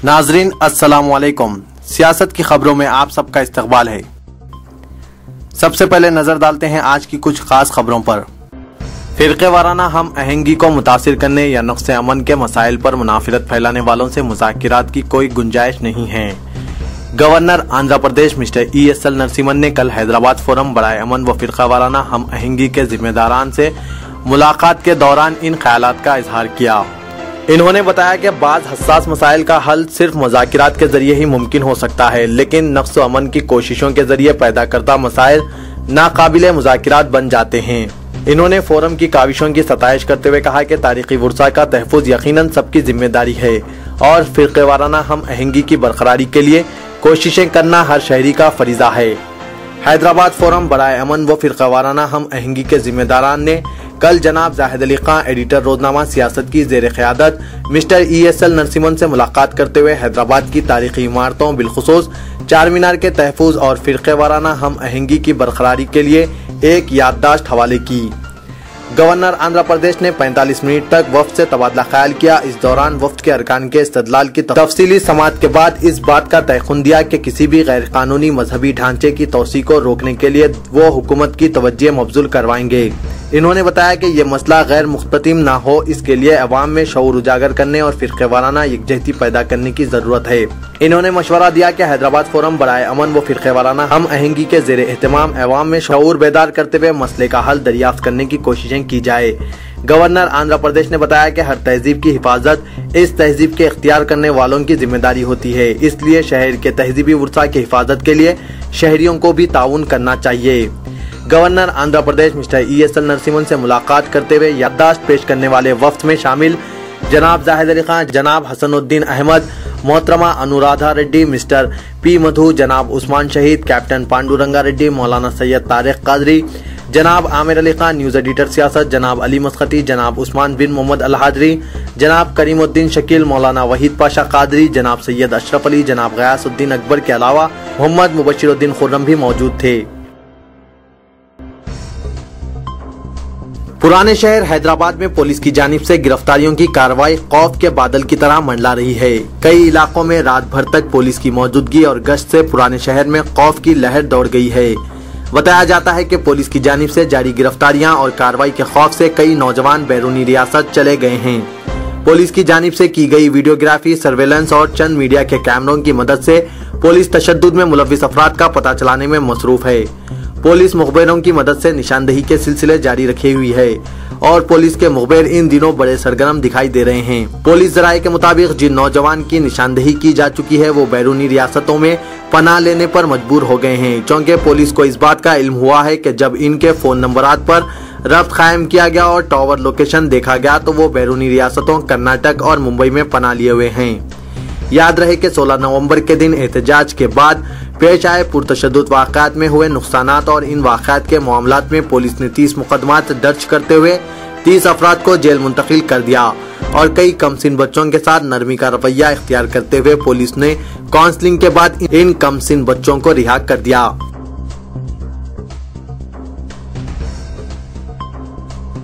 नाजरीन अस्सलाम वालेकुम। सियासत की खबरों में आप सबका इस्तकबाल है। सबसे पहले नजर डालते हैं आज की कुछ खास खबरों पर। फिरके वाराना हम आहंगी को मुतासिर करने या नुक्से अमन के मसाइल पर मुनाफिरत फैलाने वालों से मुज़ाकिरात की कोई गुंजाइश नहीं है। Governor Andhra Pradesh mister ESL Narasimhan ने कल हैदराबाद फोरम बराए अमन व फिरका वाराना हम आहंगी के जिम्मेदारान से मुलाकात के दौरान इन ख्यालात का इजहार किया। इन्होंने बताया कि बाज़ हसास मसाइल का हल सिर्फ मुज़ाकिरात के जरिए ही मुमकिन हो सकता है, लेकिन नक्स अमन की कोशिशों के जरिए पैदा करदा मसाइल नाकाबिले मुज़ाकिरात बन जाते हैं। इन्होंने फोरम की काविशों की सताइश करते हुए कहा कि तारीखी वर्सा का तहफ़्फ़ुज़ यकीनन सबकी जिम्मेदारी है और फिरके वाराना हम आहंगी की बरकरारी के लिए कोशिशें करना हर शहरी का फरीज़ा है। हैदराबाद फोरम बराए अमन व फिरका वाराना हम आहंगी के जिम्मेदारान ने कल जनाब जाहिद अली खान एडिटर रोजनामा सियासत की ज़ेर क़यादत मिस्टर ESL नरसिम्हन से मुलाकात करते हुए हैदराबाद की तारीखी इमारतों बिलखुसूस चार मीनार के तहफ़्फ़ुज़ और फिरके वाराना हम आहंगी की बरकरारी के लिए एक याददाश्त हवाले की। गवर्नर आंध्र प्रदेश ने 45 मिनट तक वफ्द से तबादला ख्याल किया। इस दौरान वफ्द के अरकान के इस्तदलाल की तफसीली समाअत के बाद इस बात का तयक़ुन दिया कि किसी भी गैर कानूनी मजहबी ढांचे की तोसी को रोकने के लिए वो हुकूमत की तवज्जो मबजूल करवाएंगे। इन्होंने बताया कि ये मसला गैर मुख्ततिम न हो, इसके लिए अवाम में शऊर उजागर करने और फिरके वाराना यकजहती पैदा करने की जरूरत है। इन्होंने मशवरा दिया कि हैदराबाद फोरम बराए अमन व फिरके वाराना हम आहंगी के ज़ेरे एहतमाम अवाम में शऊर बेदार करते हुए मसले का हल दरियाफ्त करने की कोशिशें की जाए। गवर्नर आंध्र प्रदेश ने बताया कि हर तहजीब की हिफाजत इस तहजीब के इख्तियार करने वालों की जिम्मेदारी होती है, इसलिए शहर के तहजीबी वर्सा की हिफाजत के लिए शहरियों को भी ताउन करना चाहिए। Governor Andhra Pradesh mister ESL Narasimhan से मुलाकात करते हुए याददाश्त पेश करने वाले वफ्द में शामिल जनाब जाहिद अली खान, जनाब हसनुद्दीन अहमद, मोहतरमा अनुराधा रेड्डी, मिस्टर P मधु, जनाब उस्मान शहीद, कैप्टन पांडुरंगा रेड्डी, मौलाना सैयद तारिक कादरी, जनाब आमिर अली खान न्यूज़ एडिटर सियासत, जनाब अली मस्कती, जनाब उस्मान बिन मोहम्मद अल हाजरी, जनाब करीमुद्दीन शकील, मौलाना वहीद पाशा कादरी, जनाब सैयद अशरफ अली, जनाब गयासुद्दीन अकबर के अलावा मोहम्मद मुबशिरुद्दीन खुर्रम भी मौजूद थे। पुराने शहर हैदराबाद में पुलिस की जानिब से गिरफ्तारियों की कार्रवाई खौफ के बादल की तरह मंडला रही है। कई इलाकों में रात भर तक पुलिस की मौजूदगी और गश्त से पुराने शहर में खौफ की लहर दौड़ गई है। बताया जाता है कि पुलिस की जानिब से जारी गिरफ्तारियां और कार्रवाई के खौफ से कई नौजवान बैरूनी रियासत चले गए हैं। पुलिस की जानिब से की गई वीडियोग्राफी, सर्वेलेंस और चंद मीडिया के कैमरों की मदद से पुलिस तशद्दुद में मुलव्विस अफराद का पता चलाने में मसरूफ है। पुलिस मुखबिरों की मदद से निशानदेही के सिलसिले जारी रखी हुई है और पुलिस के मुखबिर इन दिनों बड़े सरगर्म दिखाई दे रहे हैं। पुलिस जराये के मुताबिक जिन नौजवान की निशानदेही की जा चुकी है वो बैरूनी रियासतों में पनाह लेने पर मजबूर हो गए हैं, क्योंकि पुलिस को इस बात का इल्म हुआ है कि जब इनके फोन नंबरात पर रब्त कायम किया गया और टावर लोकेशन देखा गया तो वो बैरूनी रियासतों कर्नाटक और मुंबई में पनाह लिए हुए हैं। याद रहे कि 16 नवंबर के दिन एहतजाज के बाद पेश आए पुरतशद्दुद वाक़यात में हुए नुकसानात और इन वाक़यात के मामलात में पुलिस ने 30 मुकदमात दर्ज करते हुए 30 अफराद को जेल मुंतकिल कर दिया और कई कमसिन बच्चों के साथ नरमी का रवैया इख्तियार करते हुए पुलिस ने काउंसलिंग के बाद इन कमसिन बच्चों को रिहा कर दिया।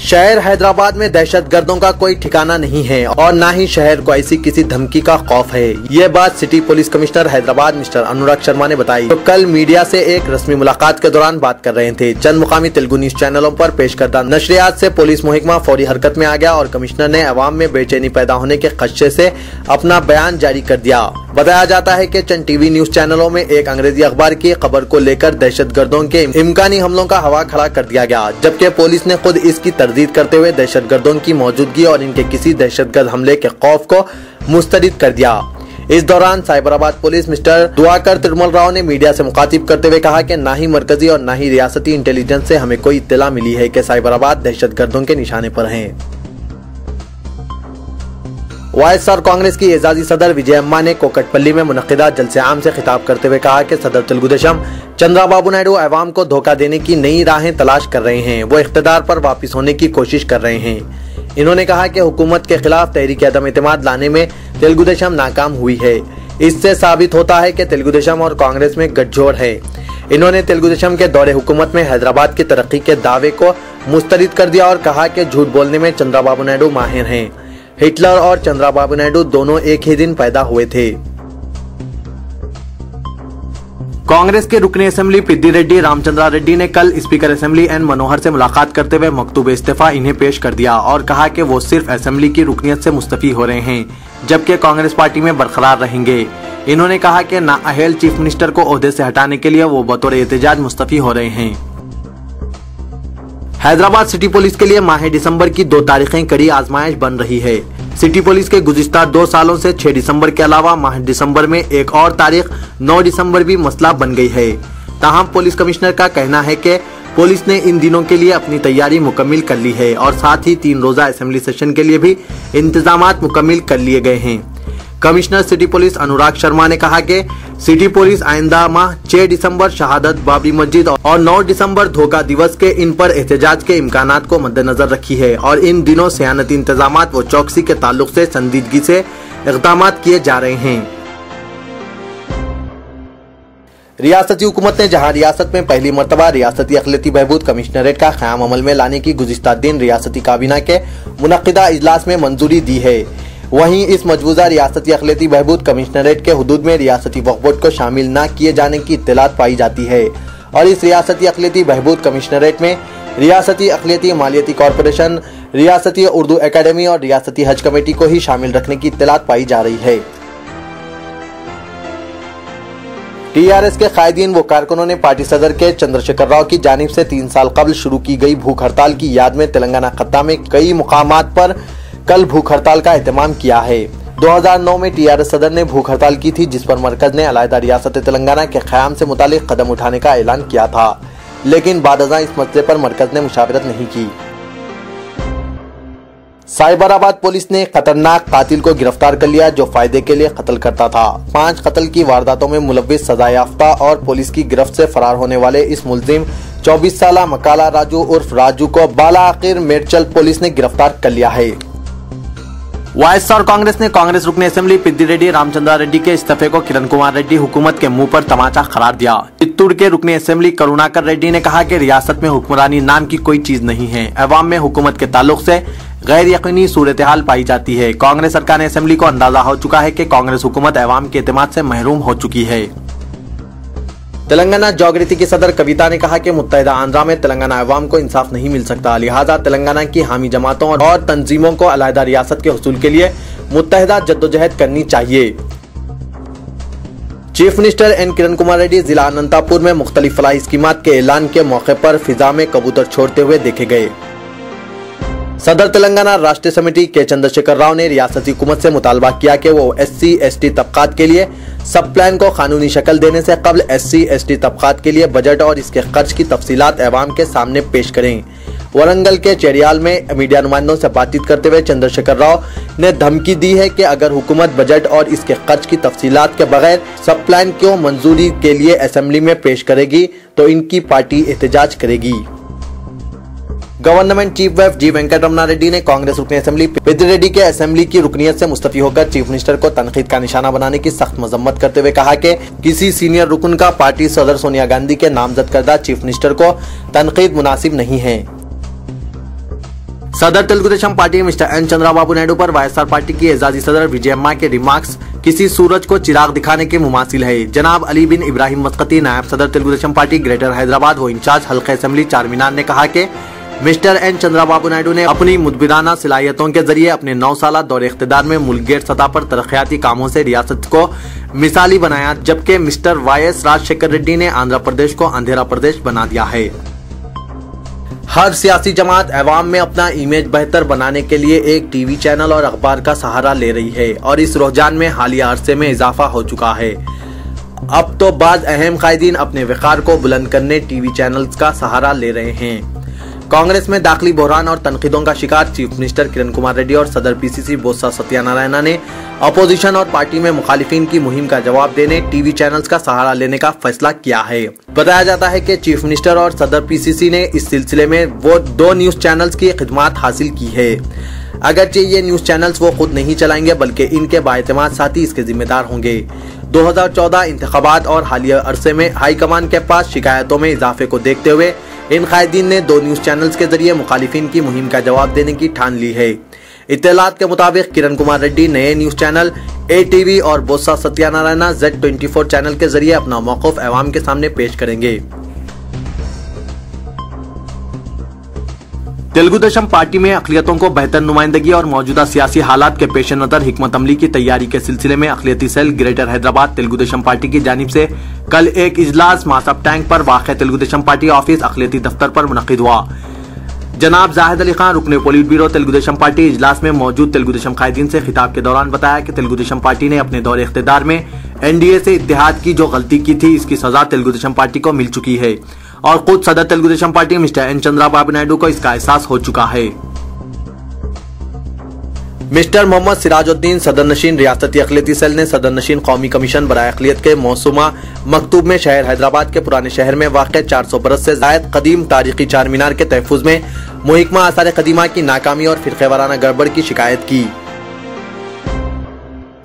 शहर हैदराबाद में दहशतगर्दों का कोई ठिकाना नहीं है और न ही शहर को ऐसी किसी धमकी का खौफ है। ये बात city police commissioner Hyderabad mister Anurag Sharma ने बताई, तो कल मीडिया से एक रस्मी मुलाकात के दौरान बात कर रहे थे। चंद मुकामी तेलुगु न्यूज चैनलों पर पेश करदा नशरियात से पुलिस मुहिकमा फौरी हरकत में आ गया और कमिश्नर ने अवाम में बेचैनी पैदा होने के खदशे से अपना बयान जारी कर दिया। बताया जाता है कि चंद टीवी न्यूज चैनलों में एक अंग्रेजी अखबार की खबर को लेकर दहशतगर्दों के इम्कानी हमलों का हवा खड़ा कर दिया गया, जबकि पुलिस ने खुद इसकी तरदीद करते हुए दहशतगर्दों की मौजूदगी और इनके किसी दहशतगर्द हमले के खौफ को मुस्तरद कर दिया। इस दौरान साइबराबाद पुलिस मिस्टर दुआकर तिरुमल राव ने मीडिया से मुखातिब करते हुए कहा कि ना ही मरकजी और ना ही रियासती इंटेलिजेंस से हमें कोई इत्तला मिली है कि साइबराबाद दहशतगर्दों के निशाने पर हैं। वाईएसआर कांग्रेस की एजाजी सदर विजयम्मा ने कोकटपल्ली में मुनक्किदा जलसे आम से खिताब करते हुए कहा कि सदर तेलुगुदेशम चंद्राबाबू नायडू अवाम को धोखा देने की नई राहें तलाश कर रहे हैं, वो इख्तिदार पर वापिस होने की कोशिश कर रहे हैं। इन्होंने कहा कि हुकूमत के खिलाफ तहरीक अदम एतमाद लाने में तेलुगुदेशम नाकाम हुई है। इससे साबित होता है कि तेलुगुदेशम और कांग्रेस में गठजोड़ है। इन्होंने तेलुगुदेशम के दौरे हुकूमत में हैदराबाद की तरक्की के दावे को मुस्तरद कर दिया और कहा कि झूठ बोलने में चंद्राबाबू नायडू माहिर हैं। हिटलर और चंद्राबाबू नायडू दोनों एक ही दिन पैदा हुए थे। कांग्रेस के रुकने असेंबली पिद्दी रेड्डी रामचंद्रा रेड्डी ने कल स्पीकर असेंबली एन मनोहर से मुलाकात करते हुए मकतूब इस्तीफा इन्हें पेश कर दिया और कहा कि वो सिर्फ असेंबली की रुकनियत से मुस्तफी हो रहे हैं, जबकि कांग्रेस पार्टी में बरकरार रहेंगे। इन्होंने कहा कि नाअहल चीफ मिनिस्टर को ओहदे से हटाने के लिए वो बतौर एहतजाज मुस्तफी हो रहे हैं। हैदराबाद सिटी पुलिस के लिए माह दिसंबर की 2 तारीखें कड़ी आजमाइश बन रही है। सिटी पुलिस के गुज़िश्ता 2 सालों से 6 दिसंबर के अलावा माह दिसंबर में एक और तारीख 9 दिसंबर भी मसला बन गई है। ताहम पुलिस कमिश्नर का कहना है कि पुलिस ने इन दिनों के लिए अपनी तैयारी मुकम्मिल कर ली है और साथ ही 3 रोजा असेंबली सेशन के लिए भी इंतजामात मुकम्मिल कर लिए गए हैं। कमिश्नर सिटी पुलिस अनुराग शर्मा ने कहा कि सिटी पुलिस आइंदा माह 6 दिसंबर शहादत बाबरी मस्जिद और 9 दिसंबर धोखा दिवस के इन पर एहतजाज के इम्कानात को मद्देनजर रखी है और इन दिनों सियानती इंतजामात व चौकसी के ताल्लुक से संजीदगी से इक़दामात किए जा रहे हैं। रियासती हुकूमत ने जहां रियासत में पहली मरतबा रियासती अक़लियती बहबूद कमिश्नरेट का क़याम अमल में लाने की गुज़िश्ता दिन रियासती काबीना के मुनक़िदा इजलास में मंजूरी दी है, वहीं इस मजबूजा रियासती अक़लियती बहबूद कमिश्नरेट के हुदूद में रियासती वक्फ बोर्ड को शामिल न किए जाने की इत्तलात पाई जाती है और इस रियासती अक़लियती बहबूद कमिश्नरेट में रियासती अक़लियती मालियती कॉरपोरेशन, रियासती उर्दू एकेडमी और रियासती हज कमेटी को ही शामिल रखने की इत्तलात पाई जा रही है। टीआरएस के कायदीन व कारकुनों ने पार्टी सदर के चंद्रशेखर राव की जानिब से 3 साल कबल शुरू की गई भूख हड़ताल की याद में तेलंगाना खत्ता में कई मुकामात पर कल भूख हड़ताल का एहतमाम किया है। 2009 में टीआरएस सदर ने भूख हड़ताल की थी, जिस पर मरकज ने अलहदा रियासत तेलंगाना के क़याम से मुतालिक कदम उठाने का ऐलान किया था, लेकिन बादअज़ां इस मसले पर मरकज ने मुशावरत नहीं की। साइबराबाद पुलिस ने खतरनाक कातिल को गिरफ्तार कर लिया जो फायदे के लिए कत्ल करता था। 5 कत्ल की वारदातों में मुलव्विस सजा याफ्ता और पुलिस की गिरफ्त से फरार होने वाले इस मुलजिम 24 साला मकाला राजू उर्फ राजू को बालाआखिर मेडचल पुलिस ने गिरफ्तार कर लिया है। वाईएसआर कांग्रेस ने कांग्रेस रुकने असेंबली पिद्दी रेड्डी रामचंद्रा रेड्डी के इस्तीफे को किरण कुमार रेड्डी हुकूमत के मुंह पर तमाचा करार दिया। चित्तूर के रुकने असेंबली करुणाकर रेड्डी ने कहा कि रियासत में हुक्मरानी नाम की कोई चीज नहीं है, अवाम में हुकूमत के ताल्लुक से गैर यकीनी सूरत हाल पाई जाती है। कांग्रेस सरकार असेंबली को अंदाजा हो चुका है कि कांग्रेस हुकूमत अवाम के एतमाद से महरूम हो चुकी है। तेलंगाना जागृति की सदर कविता ने कहा कि मुत्तहिदा आंध्रा में तेलंगाना अवाम को इंसाफ नहीं मिल सकता, लिहाजा तेलंगाना की हामी जमातों और तंजीमों को अलहदा रियासत के हुसूल के लिए मुत्तहिदा जद्दोजहद करनी चाहिए। Chief minister N Kiran Kumar Reddy जिला अनंतपुर में मुख्तलिफ फलाही स्कीमात के ऐलान के मौके पर फिजा में कबूतर छोड़ते हुए देखे गए। सदर तेलंगाना राष्ट्रीय समिति के चंद्रशेखर राव ने रियासती हुकूमत से मुतालबा किया कि वो SC/ST तबकात के लिए सब प्लान को कानूनी शक्ल देने से कबल SC/ST तबकात के लिए बजट और इसके खर्च की तफसीलात अवाम के सामने पेश करें। वरंगल के चेरियाल में मीडिया नुमाइंदों से बातचीत करते हुए चंद्रशेखर राव ने धमकी दी है कि अगर हुकूमत बजट और इसके खर्च की तफसीलात के बगैर सब प्लान को मंजूरी के लिए असेंबली में पेश करेगी तो इनकी पार्टी एहतजाज करेगी। गवर्नमेंट चीफ व्हिप जी वेंकटरमना रेड्डी ने कांग्रेस रुकने असेंबली पिद्दी रेड्डी के असेंबली की रुकनियत से मुस्तफी होकर चीफ मिनिस्टर को तनकीद का निशाना बनाने की सख्त मजम्मत करते हुए कहा कि किसी सीनियर रुकन का पार्टी सदर सोनिया गांधी के नामजद करदा चीफ मिनिस्टर को तनकीद मुनासिब नहीं है। सदर Telugu Desam party mister N Chandrababu Naidu पर वाईएसआर पार्टी की एजाजी सदर विजयम्मा के रिमार्क्स किसी सूरज को चिराग दिखाने के मुमासिल है। जनाब अली बिन इब्राहिम मस्कती नायब सदर तेलुगु देशम पार्टी ग्रेटर हैदराबाद व इंचार्ज हल्का असेंबली चारमीनार ने कहा कि मिस्टर एन चंद्राबाबू नायडू ने अपनी मुदबिराना सलाहियतों के जरिए अपने 9 साला दौरे इख्तिदार में मुल्क सतह पर तरक्याती कामों से रियासत को मिसाली बनाया, जबकि मिस्टर वाईएस राजशेखर रेड्डी ने आंध्र प्रदेश को अंधेरा प्रदेश बना दिया है। हर सियासी जमात अवाम में अपना इमेज बेहतर बनाने के लिए एक टीवी चैनल और अखबार का सहारा ले रही है और इस रुझान में हालिया अरसे में इजाफा हो चुका है। अब तो बाज अहम कायदीन अपने वक़ार को बुलंद करने टीवी चैनल्स का सहारा ले रहे हैं। कांग्रेस में दाखिली बहरान और तनकीदों का शिकार चीफ मिनिस्टर किरण कुमार रेड्डी और सदर पीसीसी बोस्सा सत्यानारायणा ने अपोजिशन और पार्टी में मुखालिफिन की मुहिम का जवाब देने टीवी चैनल्स का सहारा लेने का फैसला किया है। बताया जाता है कि चीफ मिनिस्टर और सदर पीसीसी ने इस सिलसिले में वो 2 न्यूज चैनल्स की खिदमत हासिल की है। अगरचे ये न्यूज चैनल्स वो खुद नहीं चलाएंगे बल्कि इनके बाएतमाद साथी इसके जिम्मेदार होंगे। 2014 इंतखाबात और हालिया अरसे में हाईकमान के पास शिकायतों में इजाफे को देखते हुए इन कायदीन ने 2 न्यूज चैनल्स के जरिए मुखालिफिन की मुहिम का जवाब देने की ठान ली है। इत्तेलात के मुताबिक किरण कुमार रेड्डी नए न्यूज चैनल ATV और बोस्सा सत्यानारायण Z24 चैनल के जरिए अपना मौक़िफ़ अवाम के सामने पेश करेंगे। तेलुगु देशम पार्टी में अक़लियतों को बेहतर नुमाइंदगी और मौजूदा सियासी हालात के पेश नजर हिकमत अमली की तैयारी के सिलसिले में अक़लियती cell greater Hyderabad Telugu Desam party की जानिब से कल एक इजलास मासब टैंक पर वाक़ तेलुगु देशम पार्टी ऑफिस अक़लियती दफ्तर पर मुनक़िद हुआ। जनाब जाहिद अली खान रुकने पोलिट ब्यूरो तेलुगु देशम पार्टी इजलास में मौजूद तेलुगु देशम कायदीन से खिताब के दौरान बताया कि तेलुगु देशम पार्टी ने अपने दौरे इख्तियार में NDA से इत्तेहाद की जो गलती की थी, इसकी सजा तेलुगु देशम पार्टी को मिल चुकी है और खुद सदर Telugu Desam party mister N Chandrababu Naidu को इसका एहसास हो चुका है। मिस्टर मोहम्मद सिराजुद्दीन सदर नशीन रियासती अक़लियती सेल ने सदर नशीन कौमी कमीशन बराए अक़लियत के मौसूमा मकतूब में शहर हैदराबाद के पुराने शहर में वाक़ 400 बरस से ज़ायद कदीम तारीखी चार मीनार के तहफ़्फ़ुज़ में मुहिकमा आसार कदीमा की नाकामी और फ़िरक़ेवाराना गड़बड़ की शिकायत की।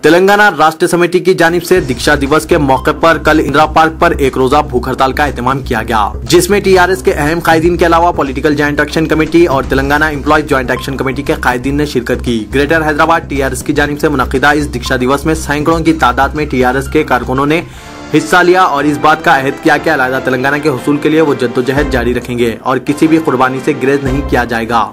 तेलंगाना राष्ट्र समिति की जानिब से दीक्षा दिवस के मौके पर कल इंदिरा पार्क पर एक रोजा भूख हड़ताल का एहतमाम किया गया, जिसमें TRS के अहम कायदीन के अलावा पॉलिटिकल जॉइंट एक्शन कमेटी और Telangana employees joint action committee के कायदीन ने शिरकत की। ग्रेटर हैदराबाद TRS की जानिब से मुनक़िदा इस दीक्षा दिवस में सैकड़ों की तादाद में TRS के कारकुनों ने हिस्सा लिया और इस बात का अहद किया कि अलहदा तेलंगाना के हुसूल के लिए वो जद्दोजहद जारी रखेंगे और किसी भी कुर्बानी से गुरेज नहीं किया जाएगा।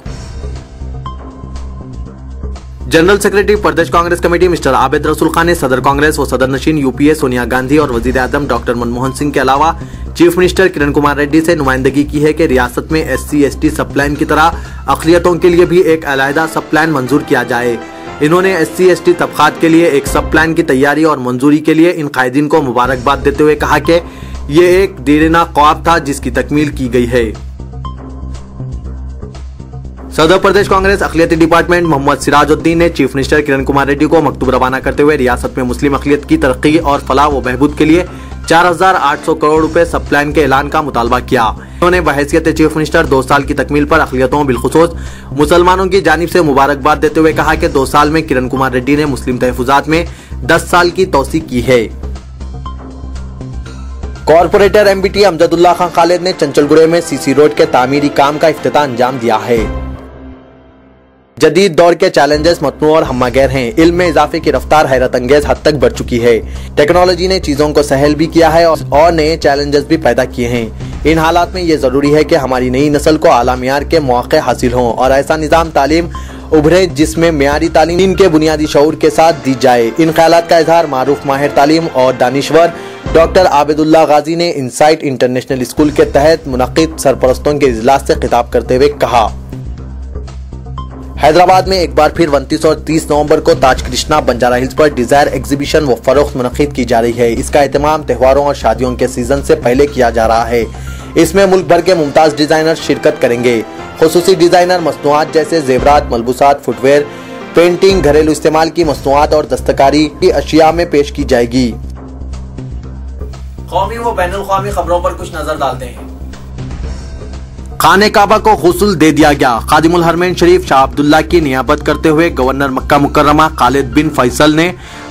जनरल सेक्रेटरी प्रदेश कांग्रेस कमेटी मिस्टर आबिद रसूल खान ने सदर कांग्रेस व सदर नशीन UPA सोनिया गांधी और वजीर आजम डॉक्टर मनमोहन सिंह के अलावा चीफ मिनिस्टर किरण कुमार रेड्डी से नुमाइंदगी की है कि रियासत में SC/ST सब प्लान की तरह अक़लियतों के लिए भी एक अलहदा सब प्लान मंजूर किया जाए। इन्होंने SC/ST तबक़ात के लिए एक सब प्लान की तैयारी और मंजूरी के लिए इन कायदीन को मुबारकबाद देते हुए कहा कि ये एक देरीना ख्वाब था जिसकी तकमील की गई है। सदर प्रदेश कांग्रेस अक़लियती डिपार्टमेंट मोहम्मद सिराजुद्दीन ने चीफ मिनिस्टर किरण कुमार रेड्डी को मकतूब रवाना करते हुए रियासत में मुस्लिम अक़लियत की तरक्की और फलाह व बहबूद के लिए 4,800 करोड़ रुपए सब प्लान के ऐलान का मुतालबा किया। उन्होंने बहैसियत चीफ मिनिस्टर 2 साल की तकमील पर अक़लियतों बिलखुसूस मुसलमानों की जानिब से मुबारकबाद देते हुए कहा कि 2 साल में किरण कुमार रेड्डी ने मुस्लिम तहफ़्फ़ुज़ात में 10 साल की तोसी की है। कॉरपोरेटर MBT अमजदुल्ला खान खालिद ने चंचलगुड़े में CC रोड के तामीरी काम का इफ्तिताह अंजाम दिया है। जदीद दौर के चैलेंजेस मतनू और हम्मागैर हैं। इल्म में इजाफे की रफ्तार हैरत अंगेज हद तक बढ़ चुकी है। टेक्नोलॉजी ने चीजों को सहल भी किया है और नए चैलेंजेस भी पैदा किए हैं। इन हालात में ये जरूरी है कि हमारी नई नस्ल को आला मियार के मौके हासिल हों और ऐसा निज़ाम तालीम उभरे जिसमें मियारी तालीम इनके बुनियादी शऊर के साथ दी जाए। इन ख्यालात का इजहार मारूफ माहिर तालीम और दानिश्वर डॉक्टर आबिदुल्ला गाजी ने इनसाइट इंटरनेशनल स्कूल के तहत मुनक़िद सरपरस्तों के इजलास से खिताब करते हुए कहा। हैदराबाद में एक बार फिर 29 और 30 नवंबर को ताज कृष्णा बंजारा हिल्स पर डिजायर एग्जीबिशन व फरोख्त मुनक़िद की जा रही है। इसका एहतमाम त्योहारों और शादियों के सीजन से पहले किया जा रहा है। इसमें मुल्क भर के मुमताज डिजाइनर शिरकत करेंगे। खुसूसी डिजाइनर मसनूआत जैसे जेवरात, मलबूसात, फुटवेयर, पेंटिंग, घरेलू इस्तेमाल की मसनूआत और दस्तकारी की अशिया में पेश की जाएगी। कौमी व बैनुल क़ौमी खबरों पर कुछ नजर डालते हैं। खाने काबा को गुस्ल दे दिया गया। खादिमुल हरमैन शरीफ शाह अब्दुल्ला की नियाबत करते हुए गवर्नर मक्का मुकर्रमा खालिद बिन फैसल ने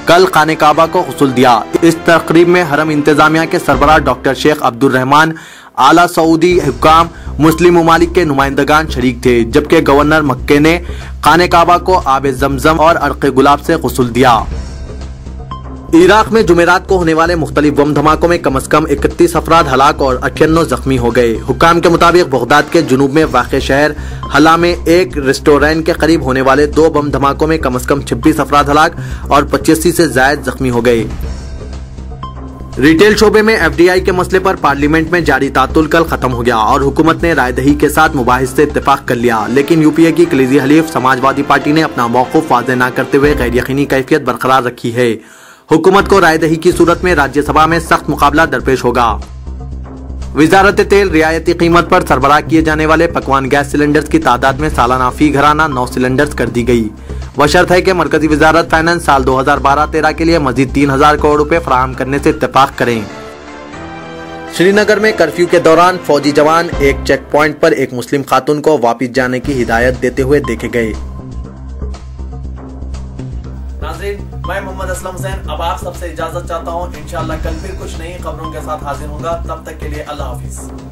कल खाने काबा को गुस्ल दिया। इस तकरीब में हरम इंतजामिया के सरबराह डॉक्टर शेख अब्दुल रहमान, आला सऊदी हुक्काम, मुस्लिम ममालिक के नुमाइंदगान शरीक थे, जबकि गवर्नर मक्के ने खाने काबा को आब जमजम और अर्क़े गुलाब से गुस्ल दिया। इराक में जुमेरात को होने वाले मुख्तलिफ बम धमाकों में कम से कम 31 अफराद हलाक और 98 जख्मी हो गए। हुक्काम के मुताबिक बगदाद के जुनूब में वाक़े शहर हला में एक रेस्टोरेंट के करीब होने वाले 2 बम धमाकों में कम से कम 26 अफराद हलाक और 85 से ज्यादा जख्मी हो गए। रिटेल शोबे में FDI के मसले पर पार्लियामेंट में जारी तातुल कल खत्म हो गया और हुकूमत ने रायदही के साथ मुबाहिस से इत्तेफाक कर लिया, लेकिन UPA की कलीजी हलीफ समाजवादी पार्टी ने अपना मौक़िफ़ वाज़ेह न करते हुए गैर यकीनी कैफियत बरकरार रखी है। हुकूमत को रायदही की सूरत में राज्यसभा में सख्त मुकाबला दरपेश होगा। वजारत तेल रियायती कीमत पर सरबराह किए जाने वाले पकवान गैस सिलेंडर्स की तादाद में सालाना फी घराना 9 सिलेंडर्स कर दी गई। बशर्त है कि मरकजी वजारत फाइनेंस साल 2012-13 के लिए मजीद 3,000 करोड़ रुपए फराहम करने से इत्तेफाक करें। श्रीनगर में कर्फ्यू के दौरान फौजी जवान एक चेक पॉइंट पर एक मुस्लिम खातून को वापस जाने की हिदायत देते हुए देखे गए। नाज़रीन, मैं मोहम्मद असलम हुसैन अब आप सबसे इजाजत चाहता हूँ। इंशाअल्लाह कल फिर कुछ नई खबरों के साथ हाजिर होगा। तब तक के लिए अल्लाह हाफिज।